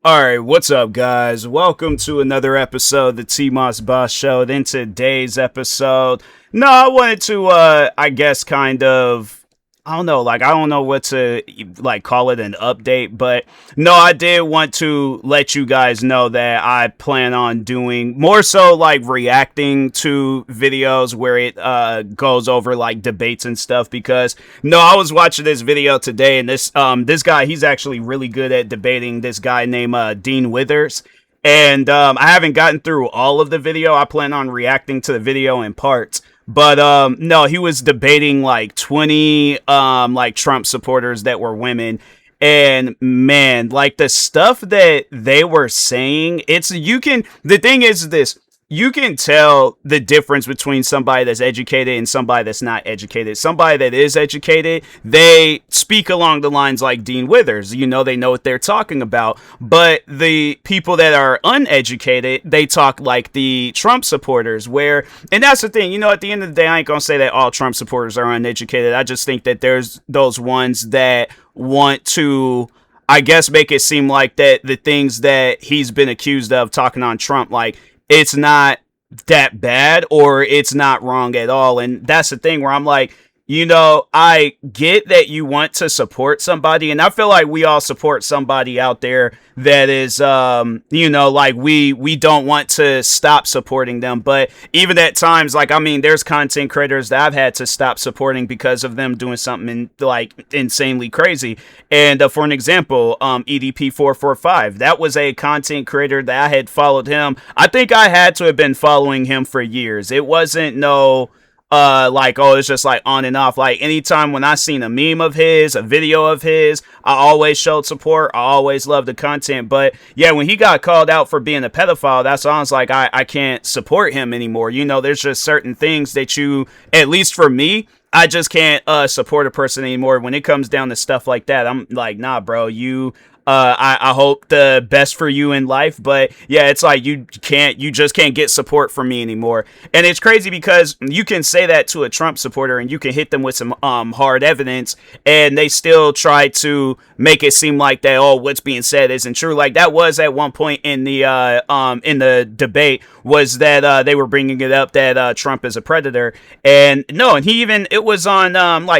Alright, what's up, guys? Welcome to another episode of the TMossBoss Show. In today's episode, I wanted to, I guess, I don't know, I don't know what to, call it an update, but no, I did want to let you guys know that I plan on doing more so, reacting to videos where it, goes over, debates and stuff, because, no, I was watching this video today, and this guy, he's actually really good at debating this guy named, Dean Withers. And I haven't gotten through all of the video. I plan on reacting to the video in parts. But no, he was debating 20 Trump supporters that were women. And man, the stuff that they were saying, the thing is this, you can tell the difference between somebody that's educated and somebody that's not educated. Somebody that is educated, they speak along the lines like Dean Withers. They know what they're talking about. But the people that are uneducated, they talk like the Trump supporters, and that's the thing, at the end of the day, I ain't gonna say that all Trump supporters are uneducated. I just think that there's those ones that want to, I guess, make it seem like that the things that he's been accused of talking on Trump, it's not that bad or it's not wrong at all. And that's the thing where I'm like, I get that you want to support somebody, and I feel like we all support somebody out there that is, we don't want to stop supporting them. But even at times, there's content creators that I've had to stop supporting because of them doing something insanely crazy. And for an example, EDP445, that was a content creator that I had followed him. I think I had to have been following him for years. It wasn't it's just on and off. Anytime when I seen a meme of his, a video of his, I always showed support. I always loved the content. But yeah, when he got called out for being a pedophile, that's when I was like, I can't support him anymore. There's just certain things that at least for me, I just can't support a person anymore. When it comes down to stuff like that, I'm like, nah, bro, I hope the best for you in life, but yeah, it's you just can't get support from me anymore. And it's crazy because you can say that to a Trump supporter and you can hit them with some hard evidence, and they still try to make it seem like that, what's being said isn't true. That was at one point in the debate, was that they were bringing it up that Trump is a predator. And no, and it was on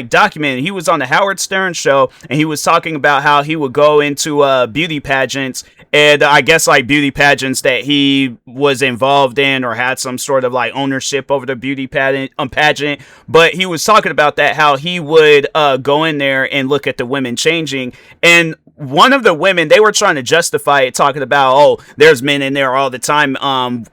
documented. He was on the Howard Stern show, and he was talking about how he would go into beauty pageants, and I guess beauty pageants that he was involved in or had some sort of ownership over the beauty pageant. But he was talking about that, how he would go in there and look at the women changing, and one of the women, they were trying to justify it, talking about, there's men in there all the time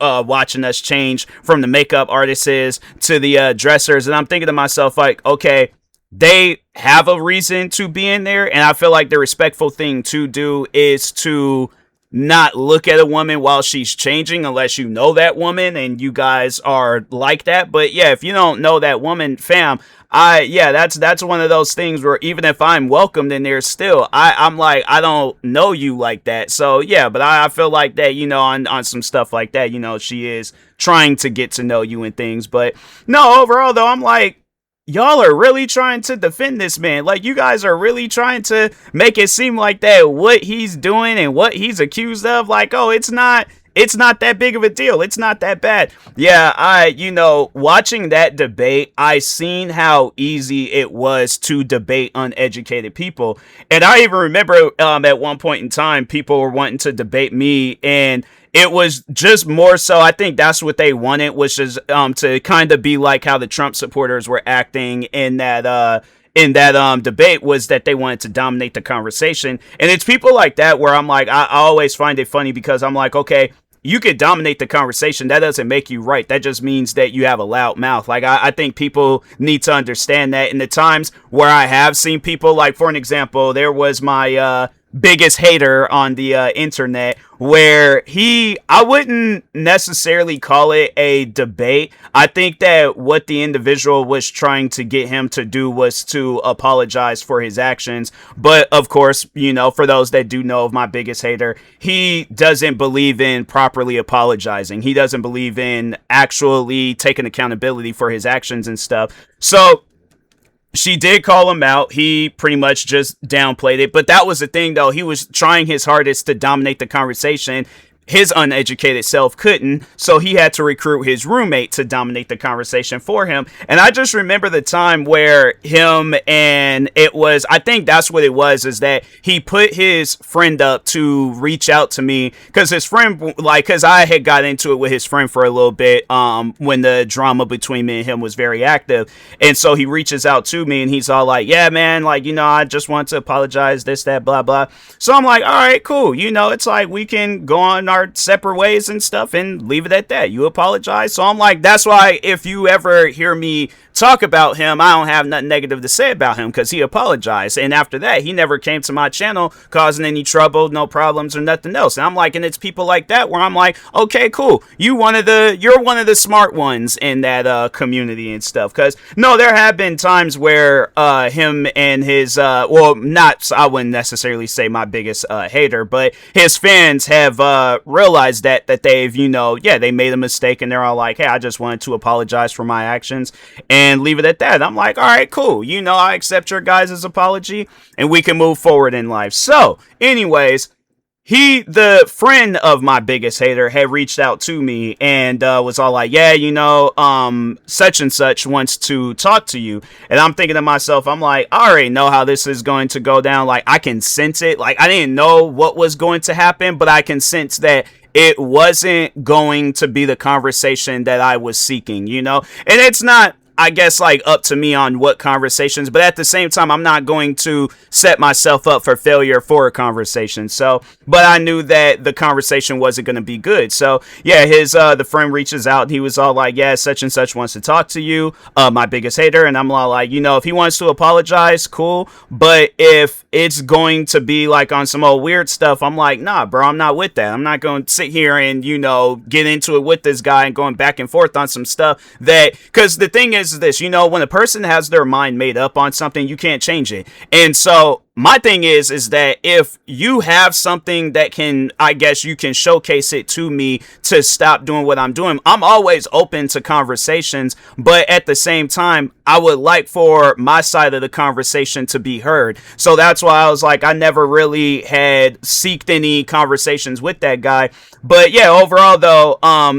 watching us change, from the makeup artists to the dressers. And I'm thinking to myself, okay, they have a reason to be in there, and I feel like the respectful thing to do is to not look at a woman while she's changing, unless you know that woman and you guys are like that. But yeah, if you don't know that woman, fam, that's one of those things where even if I'm welcomed in there, still I'm like, I don't know you like that. So yeah, but I feel like that, on some stuff like that, she is trying to get to know you and things. But no, overall though, I'm like, y'all are really trying to defend this man. You guys are really trying to make it seem like that what he's doing and what he's accused of, it's not that big of a deal. It's not that bad. Yeah, watching that debate, I seen how easy it was to debate uneducated people. And I even remember at one point in time, people were wanting to debate me, and it was just more so, I think that's what they wanted, was just to kind of be like how the Trump supporters were acting in that debate, was that they wanted to dominate the conversation. And it's people like that where I'm like, I always find it funny, because I'm like, okay, you could dominate the conversation. That doesn't make you right. That just means that you have a loud mouth. I think people need to understand that. In the times where I have seen people, for an example, there was my biggest hater on the internet, where I wouldn't necessarily call it a debate. I think that what the individual was trying to get him to do was to apologize for his actions. But of course, for those that do know of my biggest hater, he doesn't believe in properly apologizing. He doesn't believe in actually taking accountability for his actions and stuff. So she did call him out. He pretty much just downplayed it. But that was the thing, though. He was trying his hardest to dominate the conversation. His uneducated self couldn't, so he had to recruit his roommate to dominate the conversation for him. And I just remember the time where him and it was, I think that's what it was, is that he put his friend up to reach out to me, because his friend, like, because I had got into it with his friend for a little bit when the drama between me and him was very active. And so he reaches out to me and he's all like, yeah, man, like, you know, I just want to apologize, this, that, blah, blah. So I'm like, all right, cool. You know, it's like we can go on our separate ways and stuff and leave it at that. You apologize. So I'm like, that's why if you ever hear me talk about him, I don't have nothing negative to say about him, because he apologized. And after that, he never came to my channel causing any trouble, no problems or nothing else. And I'm like, and it's people like that where I'm like, okay, cool. You're one of the smart ones in that community and stuff. Because no, there have been times where him and his well, not, I wouldn't necessarily say my biggest hater, but his fans have realized that they've, you know, yeah, they made a mistake and they're all like, hey, I just wanted to apologize for my actions and leave it at that. I'm like, all right, cool. You know, I accept your guys' apology and we can move forward in life. So anyways, the friend of my biggest hater had reached out to me and was all like, yeah, you know, such and such wants to talk to you. And I'm thinking to myself, I'm like, I already know how this is going to go down. Like, I can sense it. Like, I didn't know what was going to happen, but I can sense that it wasn't going to be the conversation that I was seeking, you know? And it's not, I guess, like, up to me on what conversations, but at the same time, I'm not going to set myself up for failure for a conversation. So, but I knew that the conversation wasn't going to be good. So yeah, the friend reaches out and he was all like, yeah, such and such wants to talk to you, my biggest hater. And I'm all like, you know, if he wants to apologize, cool. But if it's going to be like on some old weird stuff, I'm like, nah, bro, I'm not with that. I'm not going to sit here and, you know, get into it with this guy and going back and forth on some stuff that, because the thing is this, you know, when a person has their mind made up on something, you can't change it. And so my thing is that if you have something that can, I guess you can showcase it to me to stop doing what I'm doing, I'm always open to conversations. But at the same time, I would like for my side of the conversation to be heard. So that's why I was like, I never really had seeked any conversations with that guy. But yeah, overall though,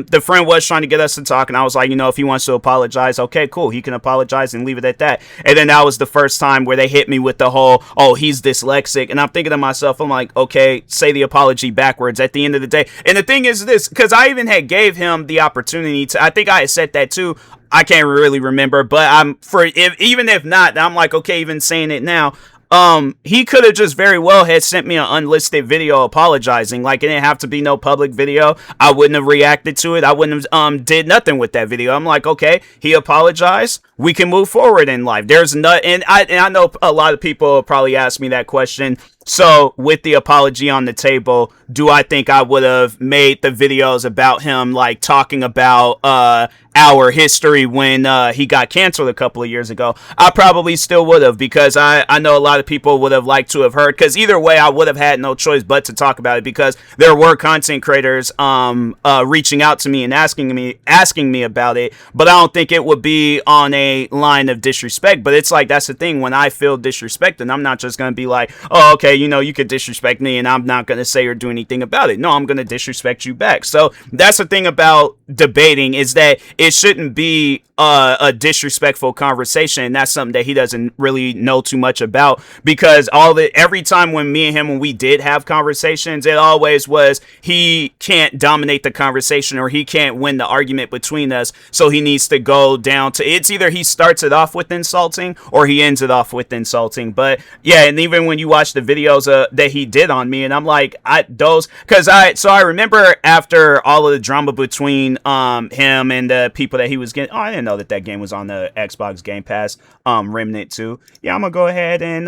the friend was trying to get us to talk, and I was like, you know, if he wants to apologize, okay, cool, he can apologize and leave it at that. And then that was the first time where they hit me with the whole, oh, he's dyslexic. And I'm thinking to myself, I'm like, okay, say the apology backwards at the end of the day. And the thing is this, because I even had gave him the opportunity to, I think I had said that too, I can't really remember, but even if not, I'm like, okay, even saying it now, he could have just very well had sent me an unlisted video apologizing. Like, it didn't have to be no public video. I wouldn't have reacted to it. I wouldn't have did nothing with that video. I'm like, okay, he apologized. We can move forward in life. There's not, and I know a lot of people probably ask me that question. So with the apology on the table, do I think I would have made the videos about him, like talking about our history when he got canceled a couple of years ago? I probably still would have, because I know a lot of people would have liked to have heard, because either way I would have had no choice but to talk about it, because there were content creators reaching out to me and asking me about it. But I don't think it would be on a line of disrespect. But it's like, that's the thing, when I feel disrespected, I'm not just going to be like, oh, okay, you know, you could disrespect me and I'm not going to say or do anything about it. No, I'm going to disrespect you back. So that's the thing about debating, is that it shouldn't be a disrespectful conversation. And that's something that he doesn't really know too much about, because every time when me and him, when we did have conversations, it always was, he can't dominate the conversation or he can't win the argument between us. So he needs to go down to, it's either he starts it off with insulting or he ends it off with insulting. But yeah, and even when you watch the videos that he did on me, and I'm like, I remember after all of the drama between him and the people that he was getting, I didn't know that game was on the Xbox Game Pass, Remnant 2. Yeah, I'm gonna go ahead and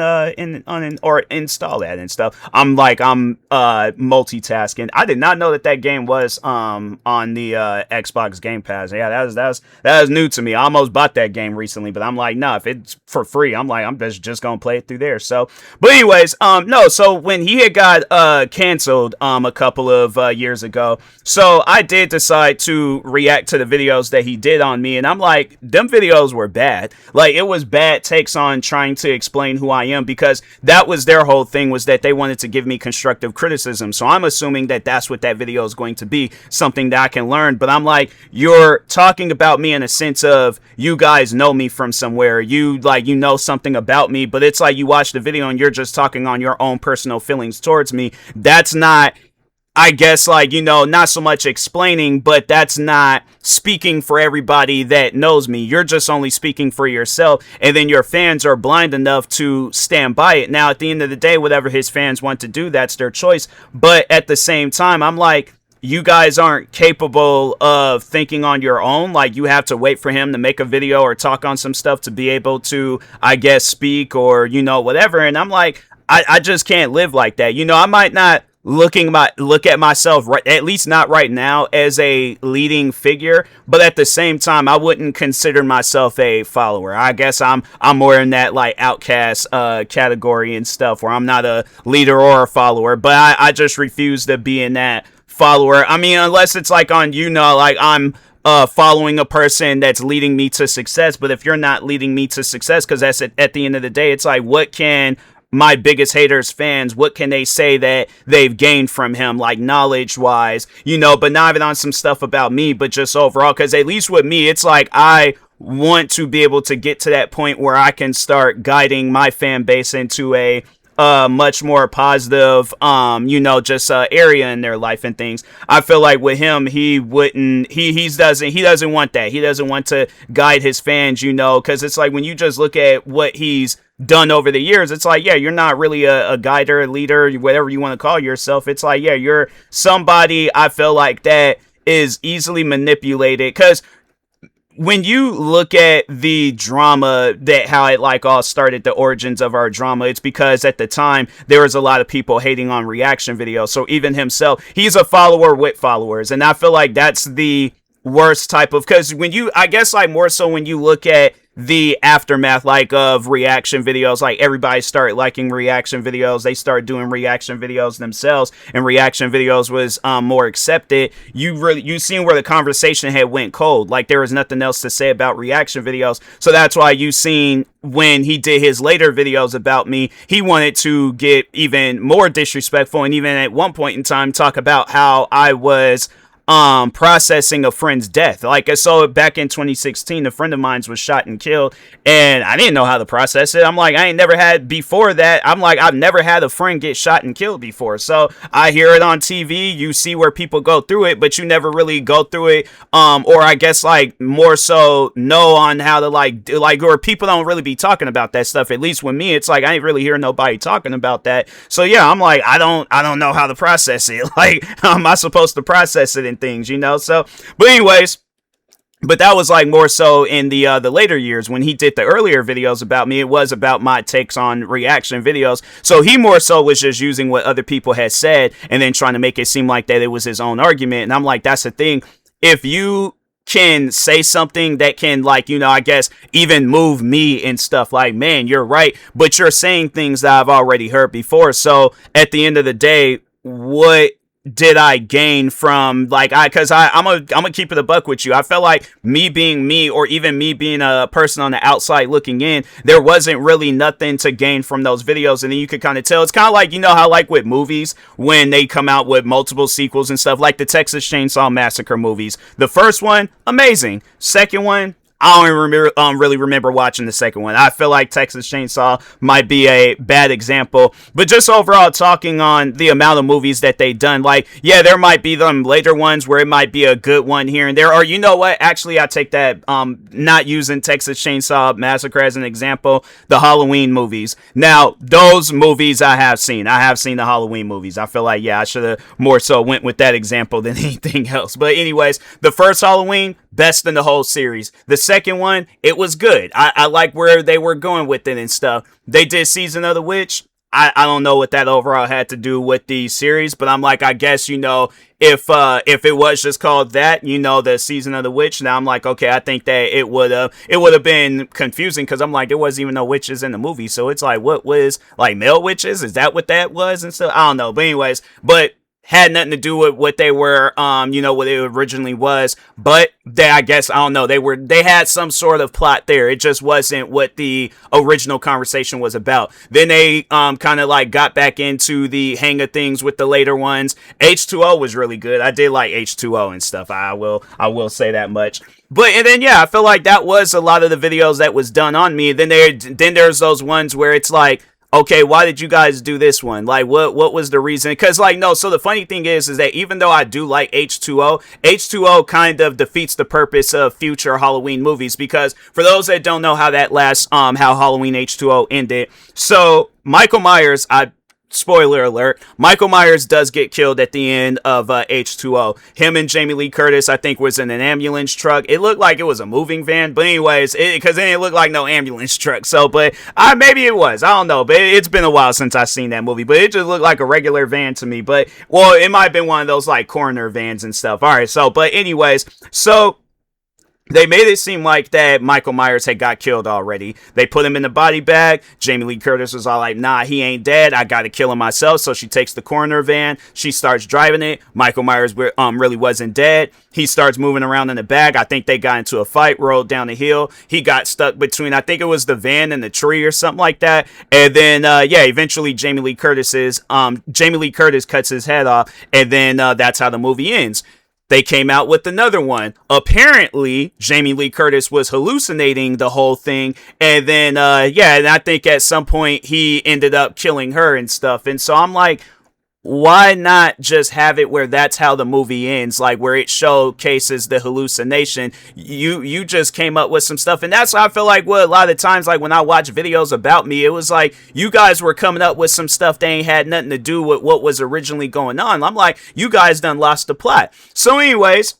install that and stuff. I'm multitasking. I did not know that game was on the Xbox Game Pass. Yeah, that was new to me. I almost bought that game recently, but I'm like, nah, if it's for free, I'm just gonna play it through there. So, but anyways, no, so when he had got canceled a couple of years ago, so I did decide to react to the videos that he did on me, and I'm like, them videos were bad. Like, it was bad takes on trying to explain who I am, because that was their whole thing, was that they wanted to give me constructive criticism. So I'm assuming that that's what that video is going to be, something that I can learn. But I'm like, you're talking about me in a sense of, you guys know me from somewhere, you know something about me, but it's like you watch the video and you're just talking on your own personal feelings towards me. That's not, I guess, like, you know, not so much explaining, but that's not speaking for everybody that knows me. You're just only speaking for yourself, and then your fans are blind enough to stand by it. Now, at the end of the day, whatever his fans want to do, that's their choice. But at the same time, I'm like, you guys aren't capable of thinking on your own. Like, you have to wait for him to make a video or talk on some stuff to be able to, I guess, speak or, you know, whatever. And I'm like, I just can't live like that. You know, I might not look at myself, right, at least not right now, as a leading figure, but at the same time, I wouldn't consider myself a follower. I guess I'm more in that like outcast category and stuff, where I'm not a leader or a follower, but I just refuse to be in that follower. I mean, unless it's like on, you know, like I'm following a person that's leading me to success. But if you're not leading me to success, because that's at the end of the day, it's like, what can my biggest haters fans, what can they say that they've gained from him, like knowledge wise, you know, but not even on some stuff about me, but just overall. Because at least with me, it's like, I want to be able to get to that point where I can start guiding my fan base into a much more positive, you know, just area in their life and things. I feel like with him, he doesn't want that. He doesn't want to guide his fans, you know, because it's like, when you just look at what he's done over the years, it's like, yeah, you're not really a guider, a leader, whatever you want to call yourself. It's like, yeah, you're somebody, I feel like, that is easily manipulated. Because when you look at the drama, that how it like all started, the origins of our drama, it's because at the time there was a lot of people hating on reaction videos. So even himself, he's a follower with followers, and I feel like that's the worst type of, because when you, I guess, like, more so when you look at the aftermath, like, of reaction videos, like, everybody started liking reaction videos, they started doing reaction videos themselves, and reaction videos was more accepted. You seen where the conversation had went cold, like there was nothing else to say about reaction videos. So that's why you seen when he did his later videos about me, he wanted to get even more disrespectful, and even at one point in time talk about how I was processing a friend's death. Like, so back in 2016, a friend of mine was shot and killed, and I didn't know how to process it. I'm like, I ain't never had before that. I'm like, I've never had a friend get shot and killed before. So I hear it on TV, you see where people go through it, but you never really go through it, or I guess, like, more so know on how to like, or people don't really be talking about that stuff. At least with me, it's like, I ain't really hear nobody talking about that. So yeah, I'm like, I don't know how to process it. Like, how am I supposed to process it and things, you know? So, but anyways, but that was like more so in the later years. When he did the earlier videos about me, it was about my takes on reaction videos. So he more so was just using what other people had said and then trying to make it seem like that it was his own argument. And I'm like, that's the thing. If you can say something that can, like, you know, I guess even move me and stuff, like, man, you're right, but you're saying things that I've already heard before. So at the end of the day, what did I gain from, like, because I'm gonna keep it a buck with you. I felt like me being me, or even me being a person on the outside looking in, there wasn't really nothing to gain from those videos. And then you could kind of tell. It's kind of like, you know how, like, with movies, when they come out with multiple sequels and stuff, like the Texas Chainsaw Massacre movies. The first one, amazing. Second one, I don't even really remember watching the second one. I feel like Texas Chainsaw might be a bad example. But just overall, talking on the amount of movies that they've done, like, yeah, there might be them later ones where it might be a good one here and there. Or, you know what? Actually, I take that, not using Texas Chainsaw Massacre as an example, the Halloween movies. Now, those movies I have seen. I have seen the Halloween movies. I feel like, yeah, I should have more so went with that example than anything else. But anyways, the first Halloween, best in the whole series. The second one, it was good. I like where they were going with it and stuff. They did Season of the Witch. I don't know what that overall had to do with the series, but I'm like, I guess, you know, if it was just called that, you know, the Season of the Witch, now I'm like, okay, I think that it would have been confusing, because I'm like, there wasn't even no witches in the movie. So it's like, what was, like, male witches? Is that what that was? And so I don't know. But anyways, but had nothing to do with what they were, what it originally was. But I guess, I don't know, they had some sort of plot there. It just wasn't what the original conversation was about. Then they, kind of like got back into the hang of things with the later ones. H2O was really good. I did like H2O and stuff. I will say that much. But, and then, yeah, I feel like that was a lot of the videos that was done on me. Then there's those ones where it's like, okay, why did you guys do this one? Like, what was the reason? Because, like, no, so the funny thing is that even though I do like H2O, H2O kind of defeats the purpose of future Halloween movies, because for those that don't know how that last, how Halloween H2O ended, so Michael Myers, spoiler alert, Michael Myers does get killed at the end of H2O. Him and Jamie Lee Curtis, I think, was in an ambulance truck. It looked like it was a moving van, but anyways, because it didn't look like no ambulance truck. So, but maybe it was. I don't know, but it's been a while since I've seen that movie. But it just looked like a regular van to me. But, well, it might have been one of those like coroner vans and stuff. All right, so, but anyways, so they made it seem like that Michael Myers had got killed already. They put him in the body bag. Jamie Lee Curtis was all like, nah, he ain't dead. I gotta kill him myself. So she takes the coroner van. She starts driving it. Michael Myers really wasn't dead. He starts moving around in the bag. I think they got into a fight, rolled down the hill. He got stuck between, I think it was the van and the tree or something like that. And then, eventually Jamie Lee Curtis cuts his head off. And then that's how the movie ends. They came out with another one. Apparently, Jamie Lee Curtis was hallucinating the whole thing. And then, and I think at some point he ended up killing her and stuff. And so I'm like, why not just have it where that's how the movie ends, like where it showcases the hallucination? You just came up with some stuff, and that's why I feel like, well, a lot of times, like when I watch videos about me, it was like you guys were coming up with some stuff that ain't had nothing to do with what was originally going on. I'm like, you guys done lost the plot. So anyways,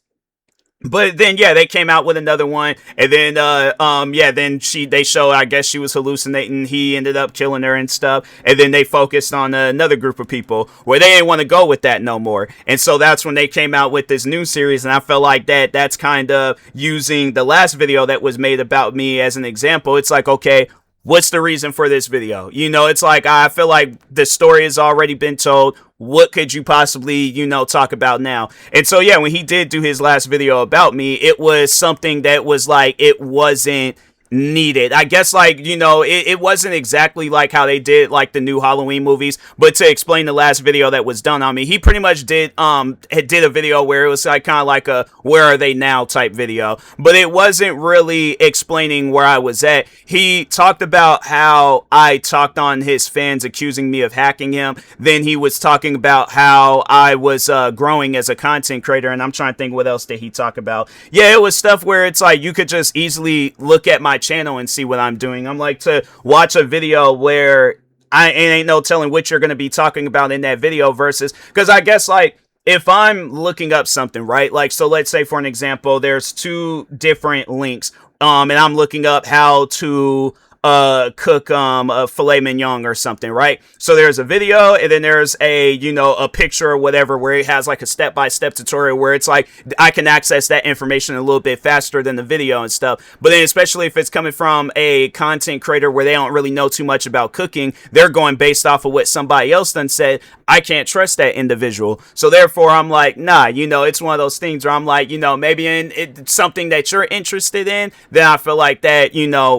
but then, yeah, they came out with another one, and then, then they showed, I guess she was hallucinating, he ended up killing her and stuff, and then they focused on another group of people, where they didn't want to go with that no more, and so that's when they came out with this new series, and I felt like that's kind of using the last video that was made about me as an example. It's like, okay, what's the reason for this video? It's like, I feel like the story has already been told. What could you possibly, talk about now? And so, yeah, when he did do his last video about me, it was something that was like, it wasn't needed. I guess, like, it wasn't exactly like how they did like the new Halloween movies, but to explain the last video that was done on me, he pretty much did a video where it was like kind of like a where are they now type video, but it wasn't really explaining where I was at. He talked about how I talked on his fans accusing me of hacking him. Then he was talking about how I was growing as a content creator, and I'm trying to think what else did he talk about. Yeah, it was stuff where it's like you could just easily look at my channel and see what I'm doing. I'm like, to watch a video where I ain't no telling what you're going to be talking about in that video versus, because I guess like if I'm looking up something, right? Like, so let's say for an example, there's two different links, and I'm looking up how to cook a filet mignon or something, right? So there's a video, and then there's a a picture or whatever where it has like a step-by-step tutorial where it's like I can access that information a little bit faster than the video and stuff. But then especially if it's coming from a content creator where they don't really know too much about cooking, they're going based off of what somebody else done said. I can't trust that individual. So therefore I'm like, nah, it's one of those things where I'm like, maybe it's something that you're interested in, then I feel like that,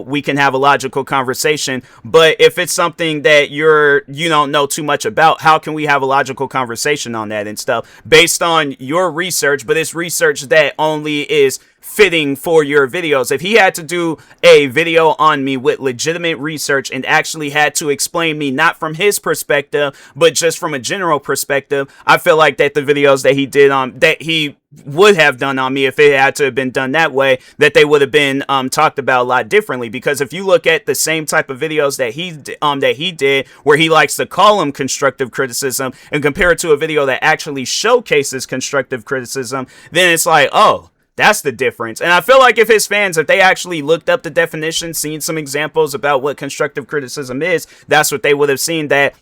we can have a logical conversation. But if it's something that you don't know too much about, how can we have a logical conversation on that and stuff based on your research? But it's research that only is fitting for your videos. If he had to do a video on me with legitimate research and actually had to explain me not from his perspective but just from a general perspective, I feel like that the videos that he did that he would have done on me, if it had to have been done that way, that they would have been talked about a lot differently. Because if you look at the same type of videos that he did where he likes to call them constructive criticism and compare it to a video that actually showcases constructive criticism, then it's like, oh, that's the difference. And I feel like if his fans, if they actually looked up the definition, seen some examples about what constructive criticism is, that's what they would have seen, that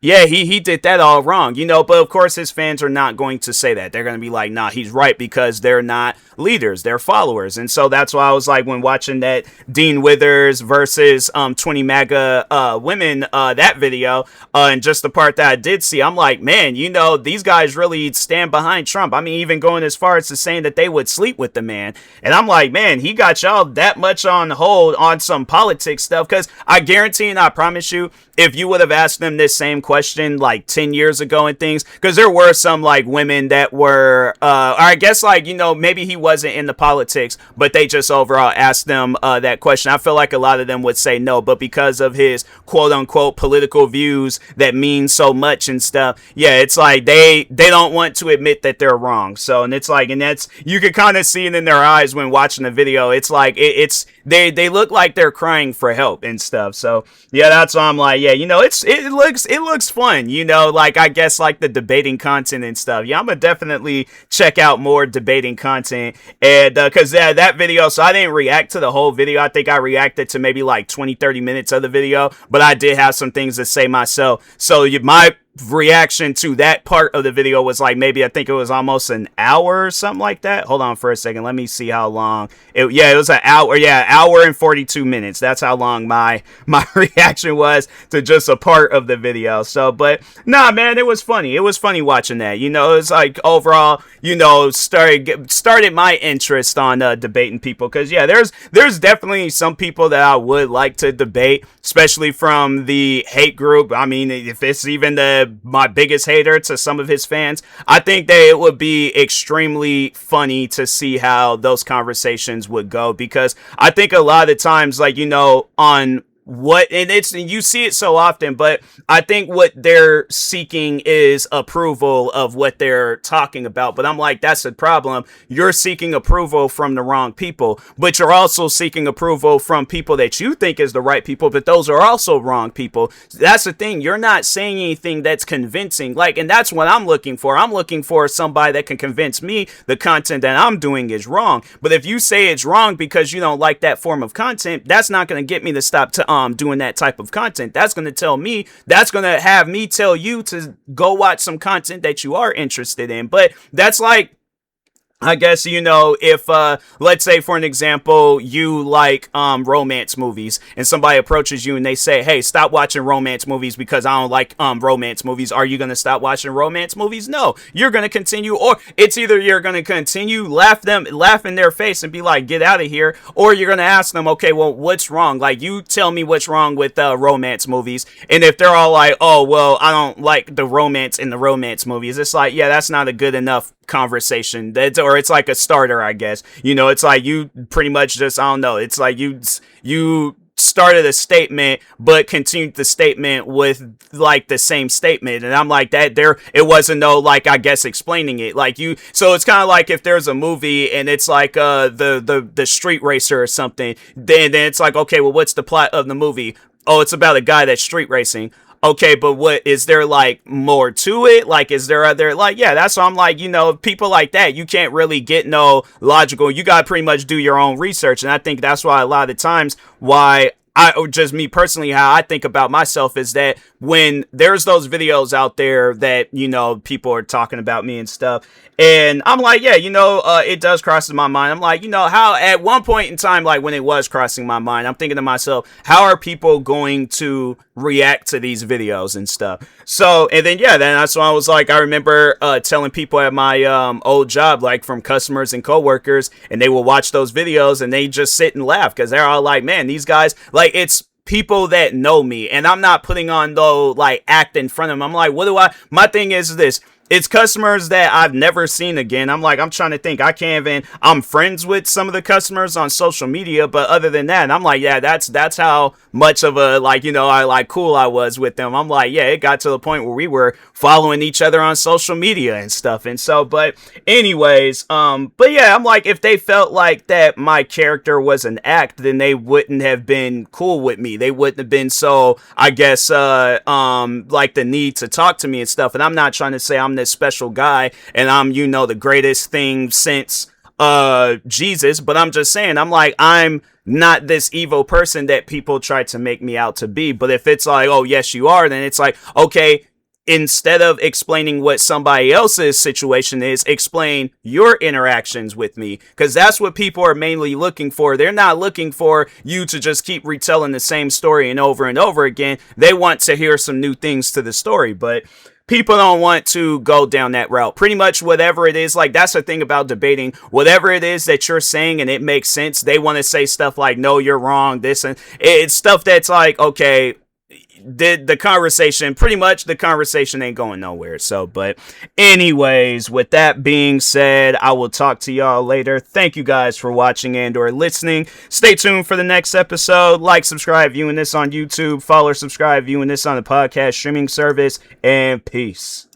Yeah, he did that all wrong, but of course his fans are not going to say that. They're going to be like, nah, he's right, because they're not leaders, they're followers. And so that's why I was like, when watching that Dean Withers versus 20 MAGA women, that video, and just the part that I did see, I'm like, man, these guys really stand behind Trump. I mean, even going as far as to saying that they would sleep with the man. And I'm like, man, he got y'all that much on hold on some politics stuff, because I guarantee and I promise you, if you would have asked them this same question like 10 years ago and things, because there were some like women that were, or I guess like, maybe he wasn't in the politics, but they just overall asked them that question. I feel like a lot of them would say no, but because of his quote unquote political views that mean so much and stuff, yeah, it's like they don't want to admit that they're wrong. So, and it's like, and that's, you can kind of see it in their eyes when watching the video. It's like, they look like they're crying for help and stuff. So yeah, that's why I'm like, yeah, it looks fun, like I guess like the debating content and stuff. Yeah, I'm gonna definitely check out more debating content, and because that video, so I didn't react to the whole video. I think I reacted to maybe like 20-30 minutes of the video, but I did have some things to say myself. So my reaction to that part of the video was like, maybe I think it was almost an hour or something like that. Hold on for a second, let me see how long it was. An hour, hour and 42 minutes. That's how long my reaction was to just a part of the video. So, but nah, man, it was funny watching that. It's like overall, started my interest on debating people, because yeah, there's definitely some people that I would like to debate, especially from the hate group. I mean, if it's even my biggest hater to some of his fans, I think that it would be extremely funny to see how those conversations would go, because I think a lot of times, like, on what, and you see it so often, but I think what they're seeking is approval of what they're talking about. But I'm like, that's the problem. You're seeking approval from the wrong people, but you're also seeking approval from people that you think is the right people, but those are also wrong people. That's the thing. You're not saying anything that's convincing, like, and that's what I'm looking for. I'm looking for somebody that can convince me the content that I'm doing is wrong. But if you say it's wrong because you don't like that form of content, that's not going to get me to stop doing that type of content. That's going to have me tell you to go watch some content that you are interested in. But that's like, I guess, if, let's say, for an example, you like romance movies, and somebody approaches you and they say, hey, stop watching romance movies because I don't like romance movies. Are you going to stop watching romance movies? No, you're going to continue, or it's either you're going to continue, laugh in their face and be like, get out of here, or you're going to ask them, okay, well, what's wrong? Like, you tell me what's wrong with romance movies. And if they're all like, oh, well, I don't like the romance in the romance movies, it's like, yeah, that's not a good enough conversation. Or it's like a starter, I guess. It's like you pretty much just, I don't know, it's like you started a statement but continued the statement with like the same statement, and I'm like, that there, it wasn't no, like, I guess explaining it, like, so it's kind of like if there's a movie and it's like the Street Racer or something, then it's like, okay, well, what's the plot of the movie? Oh, it's about a guy that's street racing. Okay, but what is there, like, more to it? Like, is there other, like, yeah, that's why I'm like, people like that, you can't really get no logical, you gotta pretty much do your own research. And I think that's why a lot of the times, why just me personally, how I think about myself is that when there's those videos out there that, people are talking about me and stuff, and I'm like, yeah, it does cross my mind. I'm like, how at one point in time, like when it was crossing my mind, I'm thinking to myself, how are people going to react to these videos and stuff? So, and then, yeah, then that's why I was like, I remember telling people at my old job, like from customers and coworkers, and they will watch those videos and they just sit and laugh because they're all like, man, these guys, like, it's people that know me, and I'm not putting on though, like, act in front of them. I'm like, my thing is this. It's customers that I've never seen again. I'm like, I'm trying to think. I can't even, I'm friends with some of the customers on social media, but other than that, I'm like, yeah, that's how much of a, like, I like cool I was with them. I'm like, yeah, it got to the point where we were following each other on social media and stuff. And so, but anyways, but yeah, I'm like, if they felt like that my character was an act, then they wouldn't have been cool with me. They wouldn't have been so, I guess, like the need to talk to me and stuff. And I'm not trying to say I'm this special guy and I'm, the greatest thing since Jesus, but I'm just saying, I'm like, I'm not this evil person that people try to make me out to be. But if it's like, oh yes you are, then it's like, okay, instead of explaining what somebody else's situation is, explain your interactions with me. Because that's what people are mainly looking for. They're not looking for you to just keep retelling the same story and over again. They want to hear some new things to the story. But people don't want to go down that route. Pretty much whatever it is, like, that's the thing about debating. Whatever it is that you're saying and it makes sense, they want to say stuff like, no, you're wrong, this, and it's stuff that's like, okay, the conversation, pretty much the conversation ain't going nowhere. So, but anyways, with that being said, I will talk to y'all later. Thank you guys for watching and or listening. Stay tuned for the next episode. Like, subscribe, viewing this on YouTube. Follow or subscribe, viewing this on the podcast streaming service. And peace.